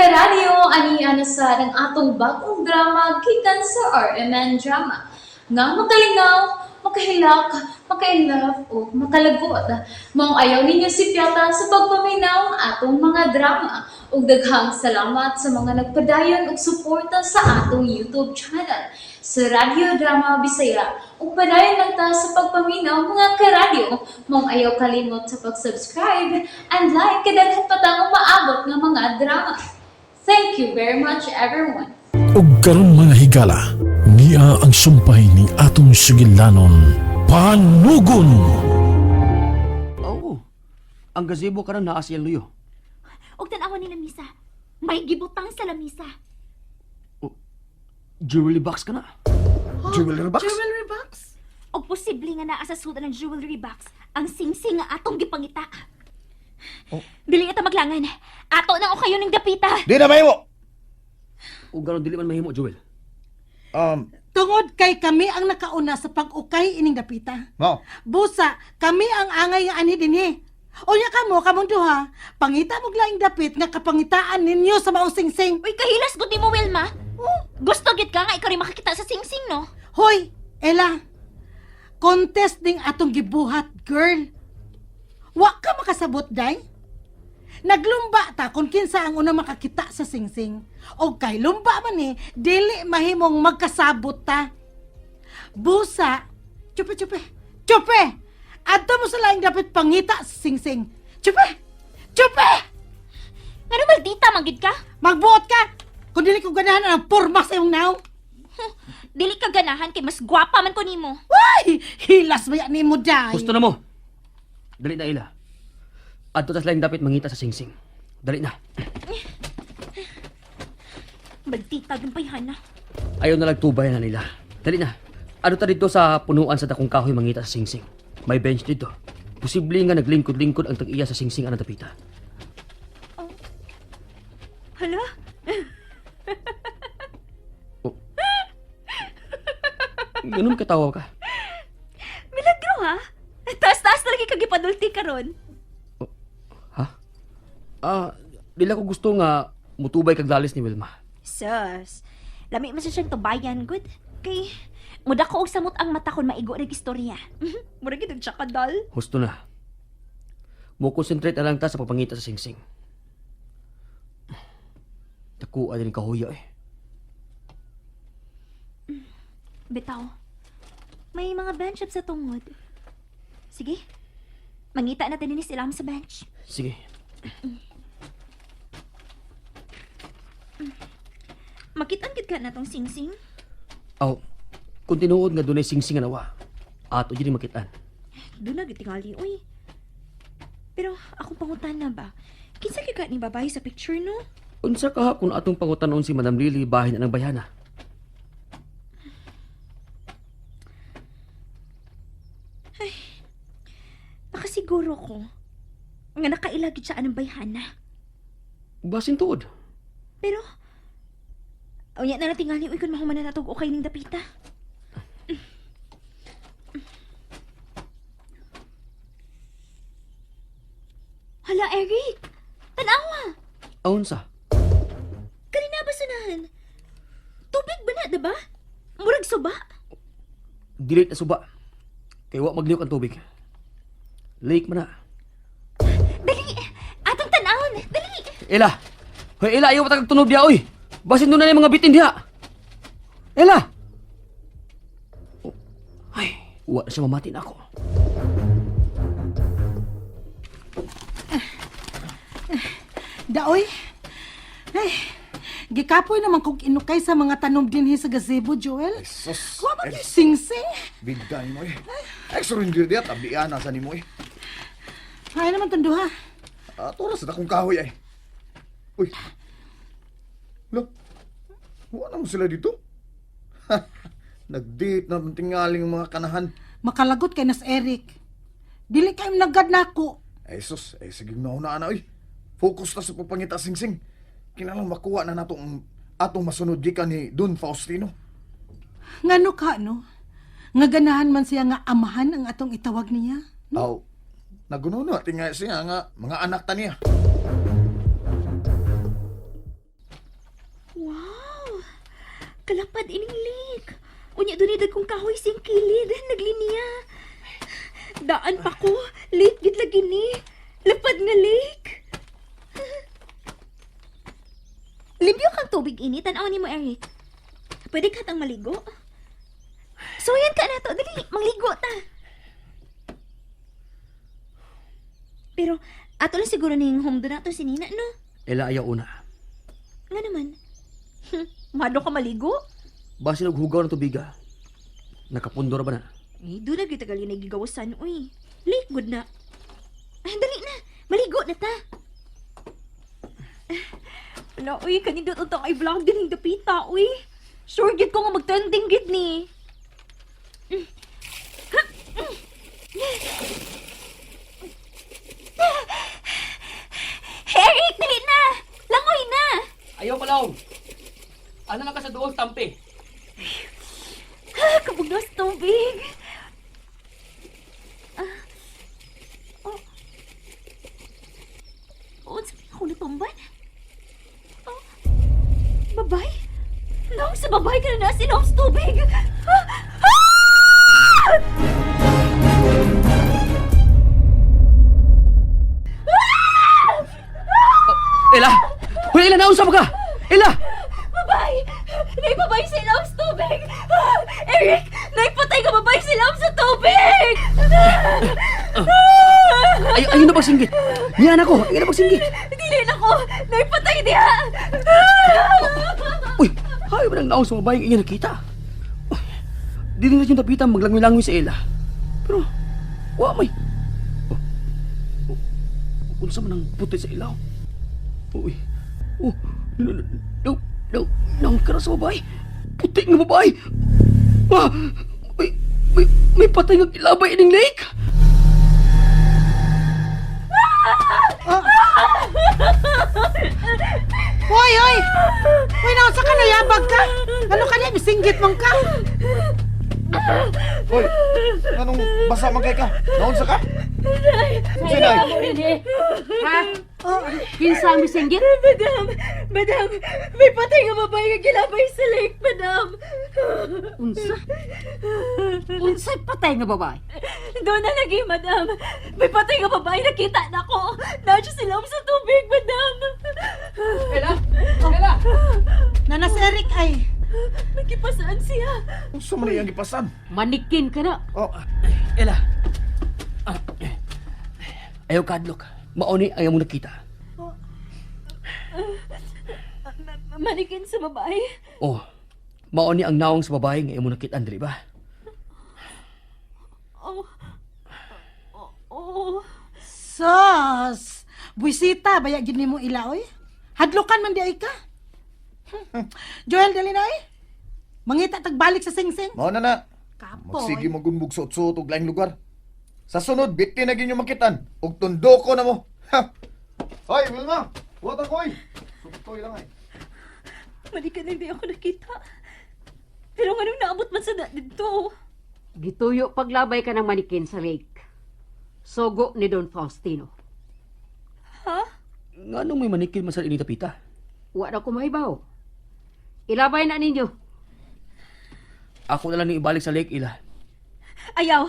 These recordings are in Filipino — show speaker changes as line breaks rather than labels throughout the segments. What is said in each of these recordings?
karadyo, ani sa ng atong bagong drama gikan sa RMN Drama. Nga makalingaw, makahilak, maka-inlove, o makalagot. Maong ayaw ninyo si Piata sa pagpaminaw ang atong mga drama. Ug daghang salamat sa mga nagpadayon ug suporta sa atong YouTube channel sa Radio Drama Bisaya. Ug padayon lang ta sa pagpaminaw mga karadyo. Maong ayaw kalimot sa pag-subscribe and like kadaghan pa tang maabot nga mga drama. Thank you very much everyone.
Ug karong mga higala, niya ang sumpay ni atong sugilanon, panugon.
Oo. Ang gazebo ka na naa siya luyo.
Og tanawan ni lamisa. May gibutang sa lamisa.
Jewelry box ka na.
Jewelry box?
Jewelry box?
Og posible nga naa sa suda ng jewelry box ang singsing nga atong gipangita. Dili ita maglangan. Ato na o kayo ning dapita.
Di na mahimo!
O gano'n dili man mahimo, Joel.
Tungod kay kami ang nakauna sa pag-ukay ining dapita.
No.
Busa, kami ang angay nga ani dinhi. Unya kamo, kamong duha, pangita mo laing dapit nga kapangitaan ninyo sa maong singsing.
Uy, kahilas gud nimo, Wilma. Gusto gid ka nga ikaw rin makakita sa singsing, no?
Hoy, Ella, contest ding atong gibuhat, girl. Wa ka makasabot, day? Naglumba ta kung kinsa ang una makakita sa singsing. O kay lumba man dili mahimong magkasabot ta. Busa, chupe! Adto mo sa laing dapat pangita sa singsing. Chupe!
Ngano maldita manggid ka?
Magbuot ka! Kung dili ko ganahan ang porma sa iyong naw.
Dili ka ganahan kay mas gwapa man ko nimo.
Ay! Hilas ba yan ni mo, day?
Gusto na mo. Dali na ila. Adto tas lain dapat mangita sa singsing. Dali na.
Maldita yung bayhana.
Ayaw na tubay na nila. Dali na. Ano ta dito sa punuan sa dakong kahoy mangita sa singsing. May bench dito. Posible nga naglingkod-lingkod ang tag-iya sa singsing ang dapita.
Hala?
Ganun katawa ka.
Milagro ha? Taas-taas na lagi kagipadulti ka ron.
Ha? Dila ko gusto nga mutubay kag lalis ni Wilma.
Sus, lami man siya siyang tubayan, good. Kay, muda ko og samot ang mata kon maigo ng istorya. Mura gid siya kadal.
Husto na. Mo concentrate na lang ta sa pagpangita sa singsing. Takuha din kahuya eh.
Bitaw, may mga bench up sa tungod. Sige, mangita natin ni silang sa bench.
Sige.
Makitan gid ka na tong singsing.
Aw, kung tinuod nga dunay singsing nga nawa, ato diri makitaan.
Doon na gitingali, uy. Pero akong pangutan na ba? Kinsa ka ni babae sa picture, no?
Unsa ka kung atong pangutanon si Madam Lily bahin na ng bayana?
Nakasiguro ko nga nakailagid siya ng bayhana.
Basin tuod.
Pero, unya na natingali, uy, kung mahuman na natog okay ning dapita. Hala, Eric! Tanawa!
Aunsa?
Kanina ba sunahan? Tubig ba na, diba? Murag suba?
Dilit na suba. Kay wa magliyok ang tubig. Lake man na.
Dali! Atong tanawon! Dali!
Ela! Hoy, Ela, ayaw matagag tunog diya, oy! Basin doon na yung mga bitin diya! Ela! Oh, ay, wa na siya mamati na ako.
Daoy. Ay, gikapoy naman kong inukay sa mga tanom dinhi sa gazebo, Joel.
Sus.
Wa ba yung singsing?
Bigay mo eh. Extra ingredient, tabian nasa ni mo eh.
Ay naman tanduha.
Turas na akong kahoy eh. Uy. Lo, wala mo sila dito. Nag-date na tingaling mga kanahan.
Makalagot kay nas Eric. Dili kay nagad nako.
Sus, sige na na eh. Focus na sa pagpangita singsing. Kinalang makuha na natong atong masunod gikan ni Don Faustino.
Ngano ka, no? Nga ganahan man siya nga amahan ang atong itawag niya.
Aw, naguno na tingay siya nga mga anak ta niya.
akong kahoy sing kilid, naglinya. Daan pa ko, lake gid lagi ni. Lapad nga lake. Limpyo kang tubig ini, tanaw ni mo, Eric. Pwede ka tang maligo? So yan ka na to, dali, mangligo ta. Pero, ato lang siguro ning home doon na to si Nina, no?
Ela ayaw una.
Nga naman. Mado ka maligo?
Basi naghugaw ng tubiga. Nakapundor ba na?
Eh, doon na kita gali nagigawasan, uy. Late good na. Ay, dali na. Maligo na ta. Wala, uy, kanindot ang ay vlog din yung dapita, uy. Sure, gid ko nga mag-trending gid ni. Eric, dali na! Langoy na!
Ayaw palaw! Ano na ka sa doon, tampi?
Kabugnos tubig. Saan ako natumban? Babay? Naong sa babay ka na nasinom sa tubig.
Ela! Hoy, Ela, naunsa mo ka? Ela!
Babay! Naipabay sa ilaw sa tubig! Eric! Naipatay ka babay sa ilaw sa tubig!
Ayun na pagsinggit! Yan ako! Ayun na pagsinggit!
Dili na ko! Naipatay diha!
Uy! Hayo ba nang naong sa babaeng iyan nakita? Di rin yung tapitan maglangoy-langoy sa Ela. Pero, may... Unsa man ang puti sa ilaw? Uy! Naong ka na sa babae! Puti nga babae! May patay ng ilabay ining lake!
Hoy, hoy! Hoy, nausa ka nayabag ka? Ano ka niya, misinggit mong ka?
Hoy, anong basa man kay ka? Naunsa ka? Sinay?
Ha? Kinsa ang misinggit?
Madam, may patay nga babae nga gilabay sa lake, madam.
Unsa? Unsay patay nga babae?
Doon na lagi, madam. May patay nga babae, nakita na ko. Nadyo sila sa tubig, madam.
Ela! Ela!
Nanas Eric ay.
Nagkipasaan siya.
Unsa man iyang gipasan?
Manikin ka na.
Oh,
Ela! Ayaw kadlok. Mauni ayaw mo nakita.
Manikin sa babae.
Oh, mauni ang naong sa babae nga ayaw mo nakita, Andre ba?
Sus! Buisita, baya gini mo ilaoy? Hadlukan man di ay ka? Joel, dali na eh. Mangita tagbalik sa singsing.
mao na na.
Kapoy.
Magsige magunbog sa utsot ug laing lugar. Sa sunod, bitin na ginyo makitan. Ug tundo ko na mo. Ha! Hoy, Wilma! Huwag ako eh! Suktoy lang ay.
Manikan hindi ako nakita. Pero anong naabot man sa dito?
Gituyo paglabay ka ng manikin sa lake. Sogo ni Don Faustino.
Ha?
Nga nung may manikin man sa ining tapita?
Wa na ko mahibaw. Ilabay na ninyo.
Ako na lang ni ibalik sa lake, Ila.
Ayaw.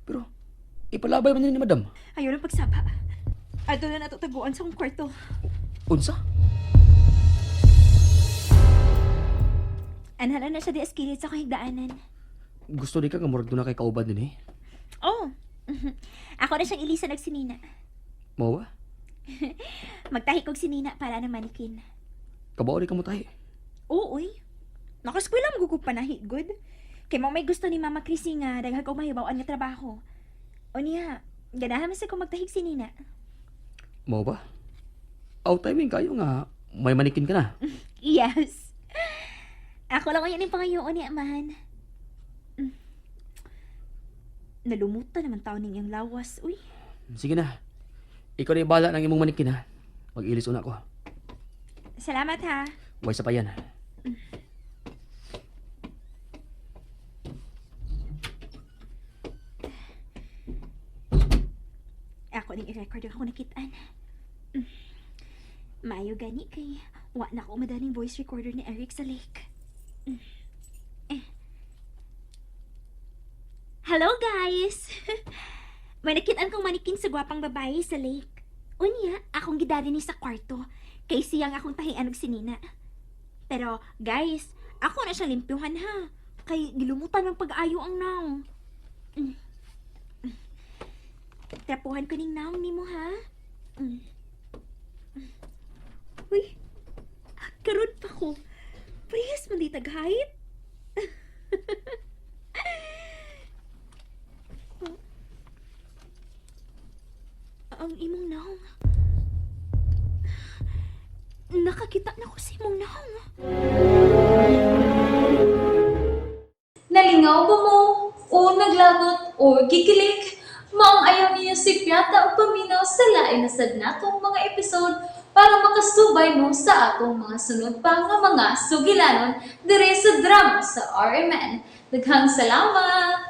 Pero, ipalabay man ni madam.
Ayaw ng pagsaba. Ato na natutaguan sa akong kwarto.
Unsa?
Anhala na siya di askilit sa kahigdaanan.
Gusto di ka nga murag doon na kay kauban din eh.
Oh. Ako na siyang ilisa nagsinina.
Mau ba?
Magtahi kog sinina para na manikin.
Kabao di ka mo tahi.
Oo, uy. Nakaskwela mo gugug panahi, good. Kay mo may gusto ni Mama Chrissy nga daghang ko mahibawaan nga trabaho. O niya, ganahan man sa ko magtahig sinina.
Mau ba? Out timing kayo nga may manikin ka na.
Yes. Ako lang yan yung pangayoon ni Amahan. Nalumutan naman tao ning iyang lawas, uy.
Sige na. Ikaw na ibala ng imong manikin ha. Mag-ilis una ko.
Salamat ha.
Way sa payan.
Ako ning i-record yung ako nakitaan. Maayo gani kay wa na ako madaling voice recorder ni Eric sa lake. Hello, guys! May nakitaan kong manikin sa gwapang babae sa lake. Unya, akong gidari ni sa kwarto. Kay siyang akong tahian og sinina. Pero, guys, ako na siya limpyuhan ha. Kay gilumutan ng pag-ayo ang naong. Trapuhan ko ning naong nimo ha. Uy, karon pa ko. Parehas man di taghait. Ang imong naong. Nakakita na ko sa imong naong.
Nalingaw ba mo? O naglagot? O gikilig? Maong ayaw niya si Piata o paminaw sa lain na sad natong mga episode para makasubay mo sa atong mga sunod pa nga mga sugilanon dire sa drama sa RMN. Daghang salamat!